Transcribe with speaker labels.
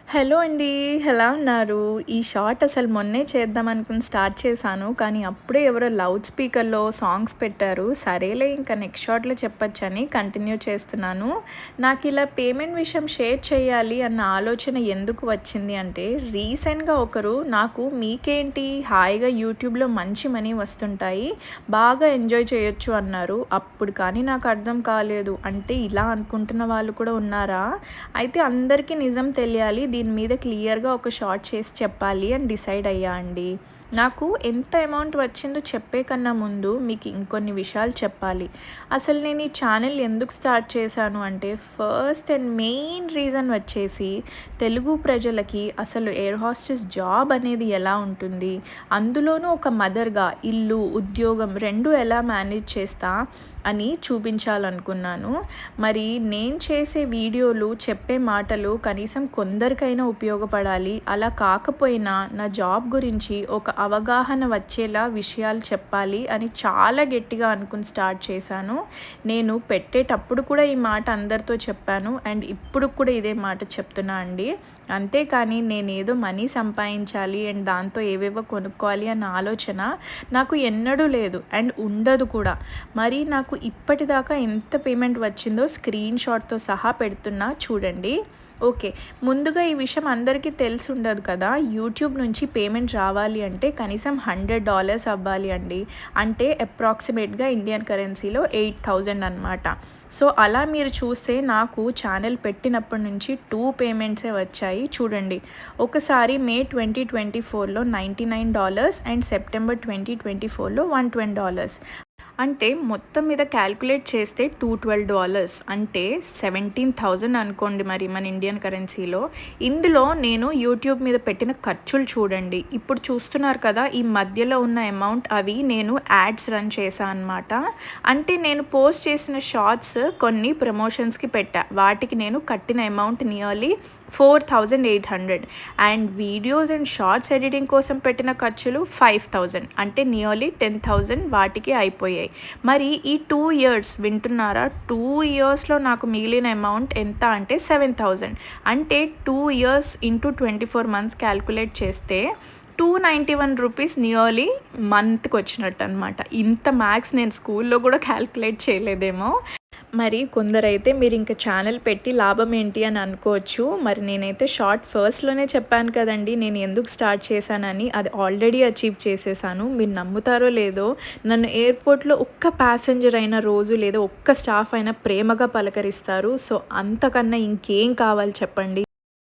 Speaker 1: Hello అండి. ఎలా ఉన్నారు? ఈ షార్ట్ అసలు మొన్నే చేద్దామనుకుని స్టార్ట్ చేశాను. కానీ అప్పుడే ఎవరో లౌడ్ స్పీకర్‌లో సాంగ్స్ పెట్టారు. సరేలే ఇంకా నెక్స్ట్ షార్ట్‌లో చెప్పొచ్చని కంటిన్యూ చేస్తున్నాను. నాకిలా పేమెంట్ విషయం షేర్ చేయాలి అన్న ఆలోచన ఎందుకు వచ్చింది అంటే, రీసెంట్‌గా ఒకరు నాకు మీకేంటి హాయిగా యూట్యూబ్‌లో మంచి మనీ వస్తుంటాయి. బాగా ఎంజాయ్ చేయొచ్చు అన్నారు. అప్పుడు కానీ నాకు అర్థం కాలేదు. అంటే ఇలా అనుకుంటున్న వాళ్ళు కూడా ఉన్నారా? అయితే అందరికీ నిజం తెలియాలి. దీని మీద క్లియర్‌గా ఒక షార్ట్ చేసి చెప్పాలి అని డిసైడ్ అయ్యా అండి. నాకు ఎంత అమౌంట్ వచ్చిందో చెప్పే కన్నా ముందు మీకు ఇంకొన్ని విషయాలు చెప్పాలి. అసలు నేను ఈ ఛానల్ ఎందుకు స్టార్ట్ చేశాను అంటే, ఫస్ట్ అండ్ మెయిన్ రీజన్ వచ్చేసి తెలుగు ప్రజలకి అసలు ఎయిర్ హోస్టెస్ జాబ్ అనేది ఎలా ఉంటుంది, అందులోనూ ఒక మదర్‌గా ఇల్లు, ఉద్యోగం 2 ఎలా మేనేజ్ చేస్తా అని చూపించాలనుకున్నాను. మరి నేను చేసే వీడియోలు, చెప్పే మాటలు కనీసం కొందరికైనా ఉపయోగపడాలి. అలా కాకపోయినా నా జాబ్ గురించి ఒక అవగాహన వచ్చేలా విషయాలు చెప్పాలి అని చాలా గట్టిగా అనుకుని స్టార్ట్ చేశాను. నేను పెట్టేటప్పుడు కూడా ఈ మాట అందరితో చెప్పాను. అండ్ ఇప్పుడు కూడా ఇదే మాట చెప్తున్నా అండి. అంతేకాని నేనేదో మనీ సంపాదించాలి అండ్ దాంతో ఏవేవో కొనుక్కోవాలి అన్న ఆలోచన నాకు ఎన్నడూ లేదు అండ్ ఉండదు కూడా. మరి నాకు ఇప్పటిదాకా ఎంత పేమెంట్ వచ్చిందో స్క్రీన్ షాట్‌తో సహా పెడుతున్నా చూడండి. ఓకే. ముందుగా ఈ విషయం అందరికీ తెలిసి ఉండదు కదా! యూట్యూబ్ నుంచి పేమెంట్ రావాలి అంటే కనీసం $100 అవ్వాలి అండి. అంటే అప్రాక్సిమేట్‌గా ఇండియన్ కరెన్సీలో 8,000 అనమాట. సో, అలా మీరు చూస్తే నాకు ఛానల్ పెట్టినప్పటి నుంచి 2 పేమెంట్సే వచ్చాయి. చూడండి. ఒకసారి మే 2024లో $99 అండ్ సెప్టెంబర్ 2024లో $120. అంటే మొత్తం మీద క్యాలిక్యులేట్ చేస్తే $212 అంటే 17,000 అనుకోండి మరి మన ఇండియన్ కరెన్సీలో. ఇందులో నేను యూట్యూబ్ మీద పెట్టిన ఖర్చులు చూడండి. ఇప్పుడు చూస్తున్నారు కదా, ఈ మధ్యలో ఉన్న అమౌంట్ అవి నేను యాడ్స్ రన్ చేశా అనమాట. అంటే నేను పోస్ట్ చేసిన షార్ట్స్ కొన్ని ప్రమోషన్స్‌కి పెట్టా. వాటికి నేను కట్టిన amount nearly 4,800 and videos and shorts editing కోసం పెట్టిన ఖర్చులు 5,000 అంటే నియర్లీ 10,000 వాటికి అయిపోయాయి. మరి ఈ 2 ఇయర్స్ వింటున్నారా? 2 ఇయర్స్‌లో నాకు మిగిలిన అమౌంట్ ఎంత అంటే 7,000 అంటే 2 ఇయర్స్ ఇంటూ 24 మంత్స్ క్యాలిక్యులేట్ చేస్తే ₹291 నియర్లీ మంత్‌కి వచ్చినట్టు అనమాట. ఇంత మ్యాథ్స్ నేను స్కూల్లో కూడా క్యాలిక్యులేట్ చేయలేదేమో. మరి కొందరైతే మీరు ఇంక ఛానల్ పెట్టి లాభం ఏంటి అని అనుకోవచ్చు. మరి నేనైతే షార్ట్ ఫస్ట్‌లోనే చెప్పాను కదండీ, నేను ఎందుకు స్టార్ట్ చేశానని. అది ఆల్రెడీ అచీవ్ చేసేసాను. మీరు నమ్ముతారో లేదో, నన్ను ఎయిర్‌పోర్ట్‌లో ఒక్క ప్యాసింజర్ అయిన రోజు లేదా ఒక్క స్టాఫ్ అయినా ప్రేమగా పలకరిస్తారు. సో, అంతకన్నా ఇంకేం కావాలి చెప్పండి.